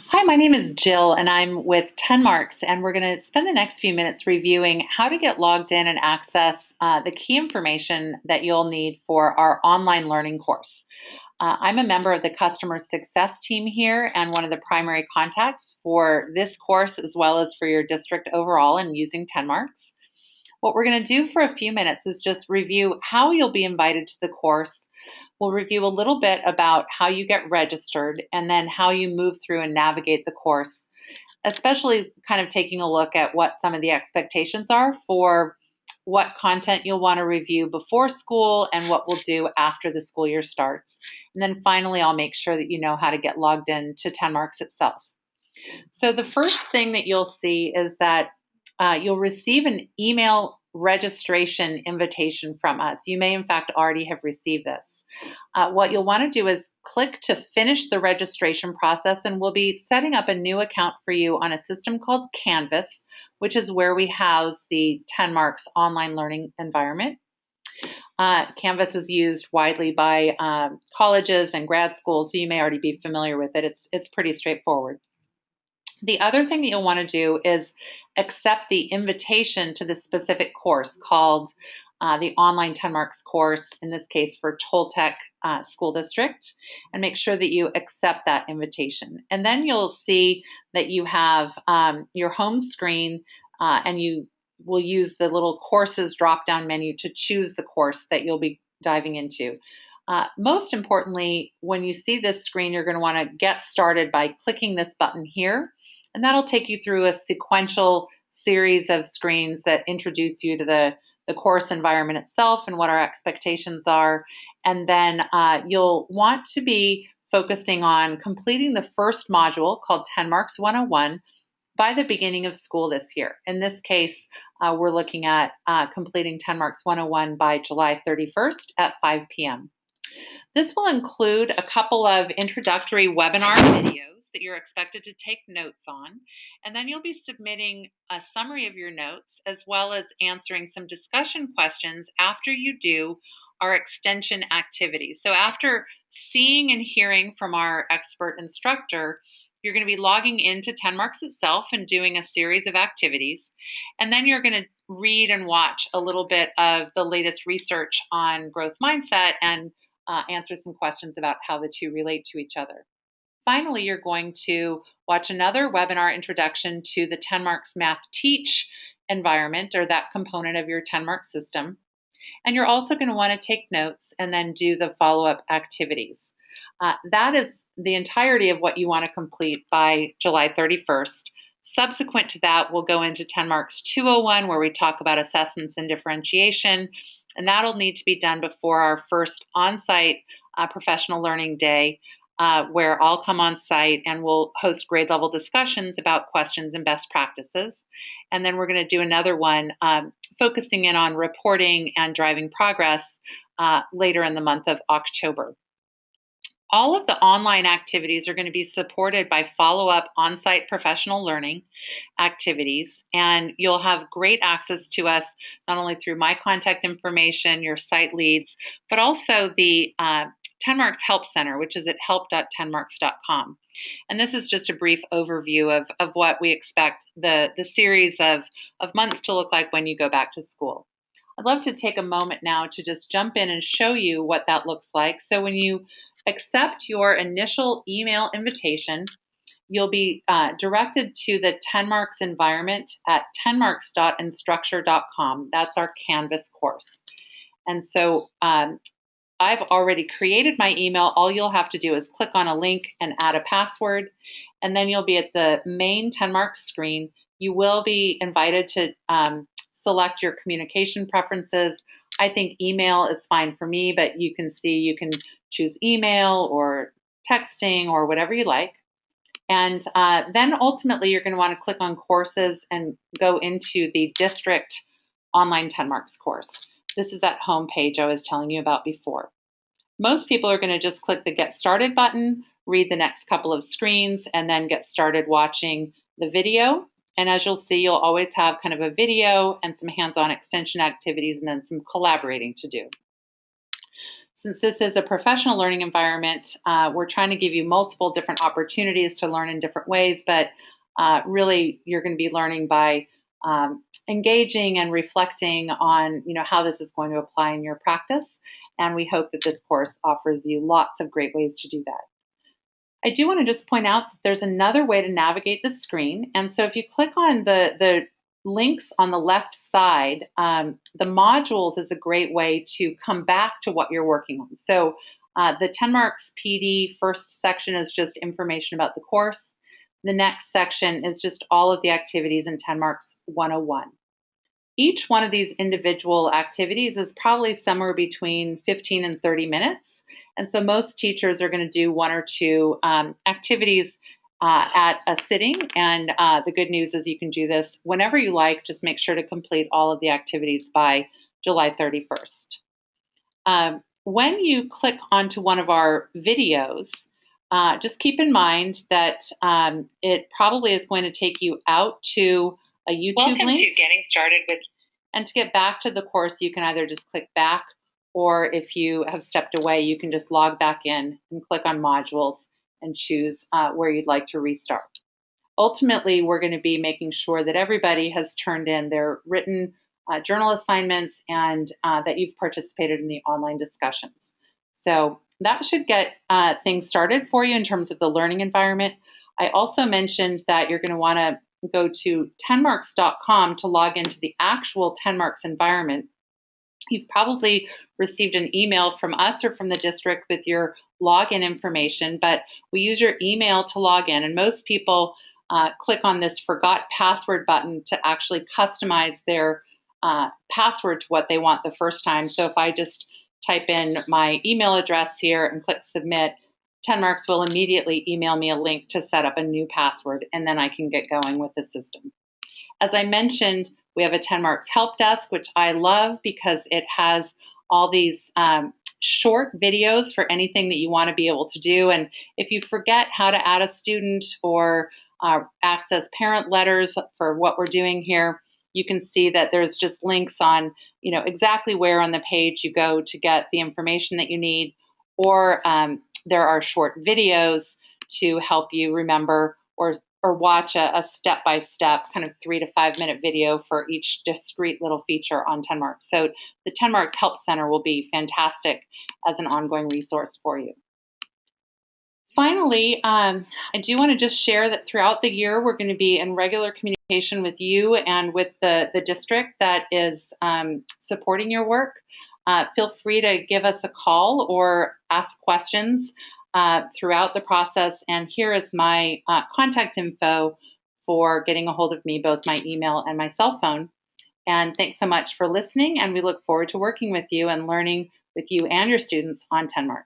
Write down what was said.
Hi, my name is Jill, and I'm with TenMarks, and we're going to spend the next few minutes reviewing how to get logged in and access the key information that you'll need for our online learning course. I'm a member of the customer success team here and one of the primary contacts for this course as well as for your district overall in using TenMarks. What we're going to do for a few minutes is just review how you'll be invited to the course. We'll review a little bit about how you get registered and then how you move through and navigate the course, especially kind of taking a look at what some of the expectations are for what content you'll want to review before school and what we'll do after the school year starts. And then finally, I'll make sure that you know how to get logged in to TenMarks itself. So the first thing that you'll see is that you'll receive an email registration invitation from us. You may, in fact, already have received this. What you'll want to do is click to finish the registration process, and we'll be setting up a new account for you on a system called Canvas, which is where we house the TenMarks online learning environment. Canvas is used widely by colleges and grad schools, so you may already be familiar with it. It's pretty straightforward. The other thing that you'll want to do is accept the invitation to the specific course called the online TenMarks course, in this case for Toltec School District, and make sure that you accept that invitation. And then you'll see that you have your home screen and you will use the little courses drop-down menu to choose the course that you'll be diving into. Most importantly, when you see this screen, you're going to want to get started by clicking this button here. And that'll take you through a sequential series of screens that introduce you to the course environment itself and what our expectations are. And then you'll want to be focusing on completing the first module called TenMarks 101 by the beginning of school this year. In this case, we're looking at completing TenMarks 101 by July 31st at 5 p.m. This will include a couple of introductory webinar videos that you're expected to take notes on, and then you'll be submitting a summary of your notes as well as answering some discussion questions after you do our extension activities. So after seeing and hearing from our expert instructor, you're going to be logging into TenMarks itself and doing a series of activities, and then you're going to read and watch a little bit of the latest research on growth mindset and answer some questions about how the two relate to each other. Finally, you're going to watch another webinar introduction to the TenMarks Math Teach environment, or that component of your TenMarks system. And you're also going to want to take notes and then do the follow-up activities. That is the entirety of what you want to complete by July 31st. Subsequent to that, we'll go into TenMarks 201, where we talk about assessments and differentiation. And that'll need to be done before our first on-site professional learning day, where I'll come on site and we'll host grade level discussions about questions and best practices. And then we're going to do another one focusing in on reporting and driving progress later in the month of October. All of the online activities are going to be supported by follow-up on-site professional learning activities, and you'll have great access to us not only through my contact information, your site leads, but also the TenMarks Help Center, which is at help.tenmarks.com. And this is just a brief overview of what we expect the series of months to look like when you go back to school. I'd love to take a moment now to just jump in and show you what that looks like. So when you accept your initial email invitation, you'll be directed to the TenMarks environment at tenmarks.instructure.com. That's our Canvas course. And so I've already created my email. All you'll have to do is click on a link and add a password, and then you'll be at the main TenMarks screen. You will be invited to select your communication preferences. I think email is fine for me, but you can choose email or texting or whatever you like. And then ultimately, you're going to want to click on courses and go into the district online TenMarks course. This is that home page I was telling you about before. Most people are going to just click the Get Started button, read the next couple of screens, and then get started watching the video. And as you'll see, you'll always have kind of a video and some hands-on extension activities and then some collaborating to do. Since this is a professional learning environment, we're trying to give you multiple different opportunities to learn in different ways, but really you're going to be learning by engaging and reflecting on how this is going to apply in your practice. And we hope that this course offers you lots of great ways to do that. I do want to just point out that there's another way to navigate the screen. And so if you click on the links on the left side, the modules is a great way to come back to what you're working on. So the TenMarks PD first section is just information about the course. The next section is just all of the activities in TenMarks 101. Each one of these individual activities is probably somewhere between 15 and 30 minutes. And so most teachers are going to do one or two activities at a sitting. And the good news is you can do this whenever you like. Just make sure to complete all of the activities by July 31st. When you click onto one of our videos, just keep in mind that it probably is going to take you out to a YouTube Welcome link. to Getting Started with. And to get back to the course, you can either just click back, or if you have stepped away, you can just log back in and click on modules and choose where you'd like to restart. Ultimately, we're going to be making sure that everybody has turned in their written journal assignments and that you've participated in the online discussions. So that should get things started for you in terms of the learning environment. I also mentioned that you're going to want to go to TenMarks.com to log into the actual TenMarks environment. You've probably received an email from us or from the district with your login information, but we use your email to log in, and most people click on this forgot password button to actually customize their password to what they want the first time. So if I just type in my email address here and click submit, TenMarks will immediately email me a link to set up a new password, and then I can get going with the system. As I mentioned, we have a TenMarks help desk, which I love because it has all these short videos for anything that you want to be able to do. And if you forget how to add a student or access parent letters for what we're doing here, you can see that there's just links on exactly where on the page you go to get the information that you need, or there are short videos to help you remember or watch a step-by-step kind of 3 to 5 minute video for each discrete little feature on TenMarks. So the TenMarks Help Center will be fantastic as an ongoing resource for you. Finally, I do want to just share that throughout the year, we're going to be in regular communication with you and with the district that is supporting your work. Feel free to give us a call or ask questions throughout the process. And here is my contact info for getting a hold of me, both my email and my cell phone. And thanks so much for listening. And we look forward to working with you and learning with you and your students on TenMarks.